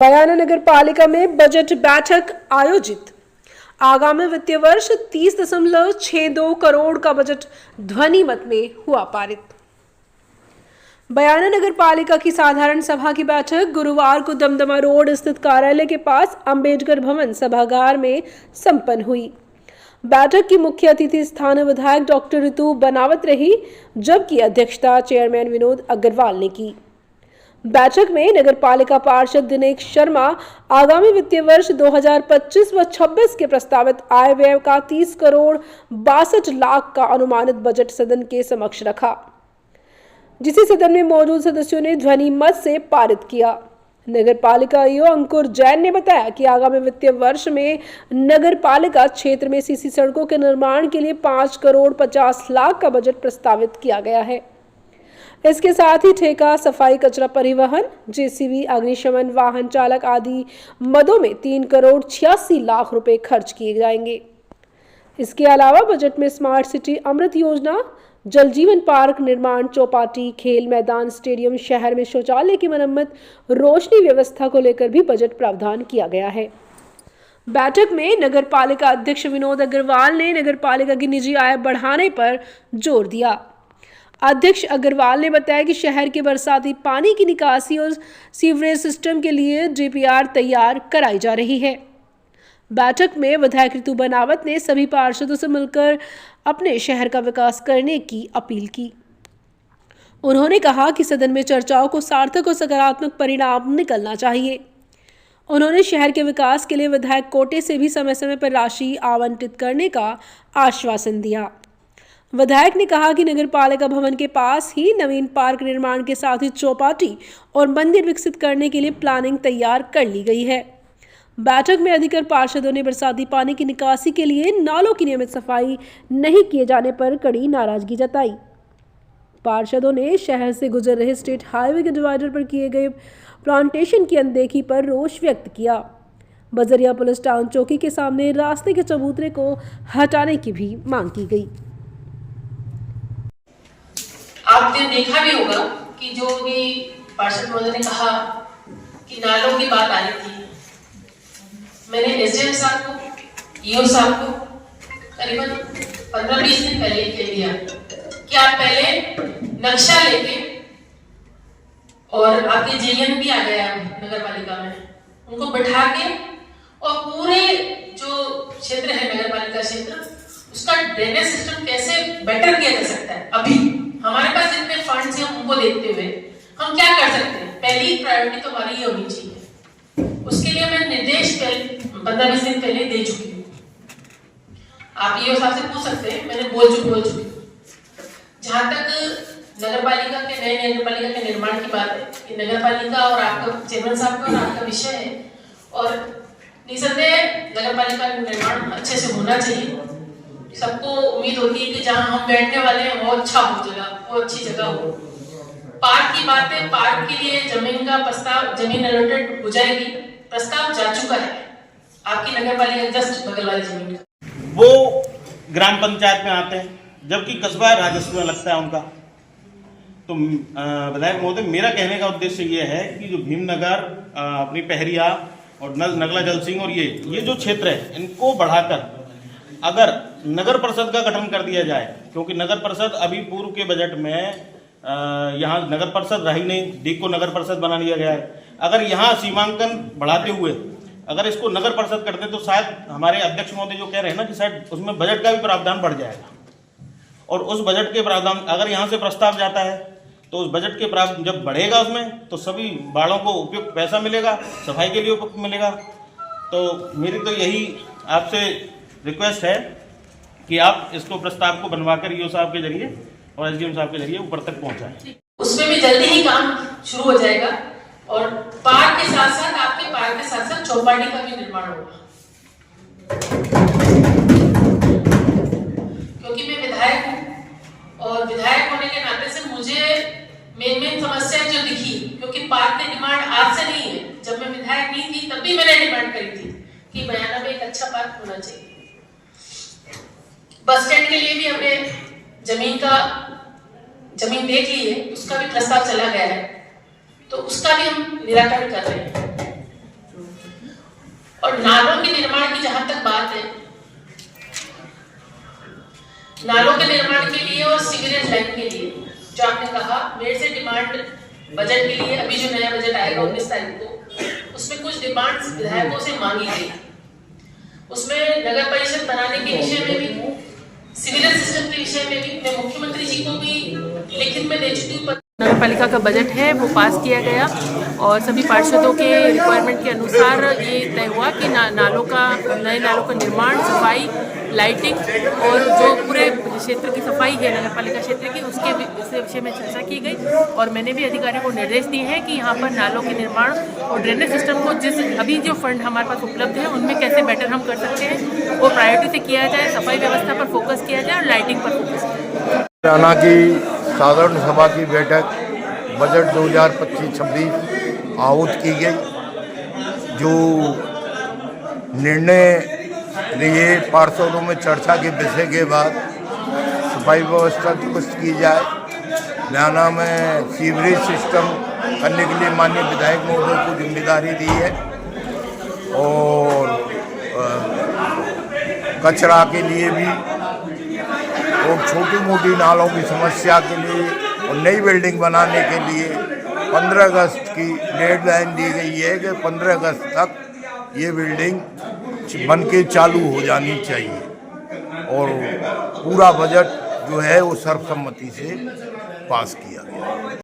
बयाना नगर पालिका में बजट बैठक आयोजित। आगामी वित्तीय वर्ष 30.62 करोड़ का बजट ध्वनि मत में हुआ पारित। बयाना नगर पालिका की साधारण सभा की बैठक गुरुवार को दमदमा रोड स्थित कार्यालय के पास अंबेडकर भवन सभागार में संपन्न हुई। बैठक की मुख्य अतिथि स्थानीय विधायक डॉक्टर ऋतु बनावत रही, जबकि अध्यक्षता चेयरमैन विनोद अग्रवाल ने की। बैठक में नगर पालिका पार्षद दिनेश शर्मा आगामी वित्तीय वर्ष 2025 व 26 के प्रस्तावित आय व्यय का 30 करोड़ 62 लाख का अनुमानित बजट सदन के समक्ष रखा, जिसे सदन में मौजूद सदस्यों ने ध्वनि मत से पारित किया। नगर पालिका आयुक्त अंकुर जैन ने बताया कि आगामी वित्तीय वर्ष में नगर पालिका क्षेत्र में सीसी सड़कों के निर्माण के लिए 5 करोड़ 50 लाख का बजट प्रस्तावित किया गया है। इसके साथ ही ठेका, सफाई, कचरा परिवहन, जेसीबी, अग्निशमन वाहन चालक आदि मदों में 3 करोड़ 86 लाख रुपए खर्च किए जाएंगे। इसके अलावा बजट में स्मार्ट सिटी अमृत योजना, जल जीवन पार्क निर्माण, चौपाटी, खेल मैदान, स्टेडियम, शहर में शौचालय की मरम्मत, रोशनी व्यवस्था को लेकर भी बजट प्रावधान किया गया है। बैठक में नगर पालिका अध्यक्ष विनोद अग्रवाल ने नगर पालिका की निजी आय बढ़ाने पर जोर दिया। अध्यक्ष अग्रवाल ने बताया कि शहर के बरसाती पानी की निकासी और सीवरेज सिस्टम के लिए डीपीआर तैयार कराई जा रही है। बैठक में विधायक ऋतु बनावत ने सभी पार्षदों से मिलकर अपने शहर का विकास करने की अपील की। उन्होंने कहा कि सदन में चर्चाओं को सार्थक और सकारात्मक परिणाम निकलना चाहिए। उन्होंने शहर के विकास के लिए विधायक कोटे से भी समय समय पर राशि आवंटित करने का आश्वासन दिया। विधायक ने कहा कि नगर पालिका भवन के पास ही नवीन पार्क निर्माण के साथ ही चौपाटी और मंदिर विकसित करने के लिए प्लानिंग तैयार कर ली गई है। बैठक में अधिकतर पार्षदों ने बरसाती पानी की निकासी के लिए नालों की नियमित सफाई नहीं किए जाने पर कड़ी नाराजगी जताई। पार्षदों ने शहर से गुजर रहे स्टेट हाईवे के डिवाइडर पर किए गए प्लांटेशन की अनदेखी पर रोष व्यक्त किया। बजरिया पुलिस टाउन चौकी के सामने रास्ते के चबूतरे को हटाने की भी मांग की गई। आपने देखा भी होगा कि जो भी पार्षद महोदय ने कहा कि नालों की बात आ रही थी, मैंने एसडीएम साहब को, ईओ साहब को करीबन 15-20 दिन पहले कह दिया कि आप पहले नक्शा लेके, और आपके जेएन भी आ गया नगर पालिका में, उनको बैठा के और पूरे जो क्षेत्र है नगर पालिका क्षेत्र, उसका ड्रेनेज सिस्टम कैसे बेटर किया जा सकता है। अभी हमारे पास जितने फंड्स हैं उनको देखते हुए हम क्या कर सकते हैं, पहली प्रायोरिटी तो हमारी ये होनी चाहिए। उसके लिए मैं निर्देश 15-20 दिन पहले दे चुकी हूँ। आप ईओ साहब से पूछ सकते हैं, मैंने बोल चुकी हूँ। जहां तक नगर पालिका के नए नगर पालिका के निर्माण की बात है, कि नगर पालिका और आपका चेयरमैन साहब का और आपका विषय है, और निसंदेह नगर पालिका का निर्माण अच्छे से होना चाहिए। सबको उम्मीद होती है कि जहां हम बैठने वाले हैं वो अच्छा हो, जगह वो अच्छी जगह हो। पार्क की बात है, पार्क के लिए जमीन का प्रस्ताव, जमीन अलॉटेड हो जाएगी, प्रस्ताव जा चुका है आपकी नगर पालिका जस्ट बगल वाली जमीन का। वो ग्राम पंचायत में आते हैं, जबकि कस्बा राजस्व में लगता है उनका। तो विधायक महोदय, मेरा कहने का उद्देश्य ये है कि जो भीमनगर, अपनी पहरिया और नगला जल सिंह और ये जो क्षेत्र है, इनको बढ़ाकर अगर नगर परिषद का गठन कर दिया जाए, क्योंकि नगर परिषद अभी पूर्व के बजट में यहाँ नगर परिषद रही नहीं, डीग को नगर परिषद बना लिया गया है। अगर यहाँ सीमांकन बढ़ाते हुए अगर इसको नगर परिषद करते हैं तो शायद हमारे अध्यक्ष महोदय जो कह रहे हैं ना कि शायद उसमें बजट का भी प्रावधान बढ़ जाएगा, और उस बजट के प्रावधान अगर यहाँ से प्रस्ताव जाता है तो उस बजट के प्रावधान जब बढ़ेगा उसमें तो सभी वार्डों को उपयुक्त पैसा मिलेगा, सफाई के लिए उपयुक्त मिलेगा। तो मेरी तो यही आपसे रिक्वेस्ट है कि आप इसको प्रस्ताव को बनवाकर ईओ साहब के जरिए और एसडीएम साहब के जरिए ऊपर तक पहुंचाएं। उसमें भी जल्दी ही काम शुरू हो जाएगा, और पार्क के साथ साथ आपके पार्क के साथ साथ चौपाटी का भी निर्माण होगा। क्योंकि मैं विधायक हूँ, और विधायक होने के नाते से मुझे मेन समस्या जो दिखी, क्योंकि पार्क की डिमांड आज से नहीं है, जब मैं विधायक नहीं थी तब भी मैंने डिमांड करी थी कि बयाना में एक अच्छा पार्क होना चाहिए। बस स्टैंड के लिए भी हमने जमीन देख ली है, उसका भी प्रस्ताव चला गया है, तो उसका भी हम निराकरण कर रहे हैं। और नालों के निर्माण की जहां तक बात है, नालों के निर्माण के लिए और सीवरेज लाइन के लिए जो आपने कहा, मेरे से डिमांड बजट के लिए अभी जो नया बजट आएगा 19 तारीख को, उसमें कुछ डिमांड विधायकों से मांगी गई। उसमें नगर परिषद बनाने के विषय में भी, सिविल सिस्टम के विषय में भी मैं मुख्यमंत्री जी को भी लिखित में दे चुकी हूँ। नगर पालिका का बजट है वो पास किया गया और सभी पार्षदों के रिक्वायरमेंट के अनुसार ये तय हुआ कि नए नालों का निर्माण, सफाई, लाइटिंग और जो पूरे क्षेत्र की सफाई है नगर पालिका क्षेत्र की, उसके विषय में चर्चा की गई। और मैंने भी अधिकारियों को निर्देश दिए हैं कि यहाँ पर नालों के निर्माण और ड्रेनेज सिस्टम को अभी जो फंड हमारे पास उपलब्ध है उनमें कैसे बेटर हम कर सकते हैं वो प्रायोरिटी से किया जाए, सफाई व्यवस्था पर फोकस किया जाए और लाइटिंग पर फोकस किया जाए। हरियाणा की साधारण सभा की बैठक बजट 2025-26 आहूत की गई। जो निर्णय लिए पार्षदों में चर्चा के विषय के बाद सफाई व्यवस्था दुरुस्त की जाए, हरियाणा में सीवरेज सिस्टम करने के लिए माननीय विधायक महोदय को जिम्मेदारी दी है और कचरा के लिए भी और छोटी मोटी नालों की समस्या के लिए और नई बिल्डिंग बनाने के लिए 15 अगस्त की डेडलाइन दी गई है कि 15 अगस्त तक ये बिल्डिंग बन के चालू हो जानी चाहिए। और पूरा बजट जो है वो सर्वसम्मति से पास किया गया।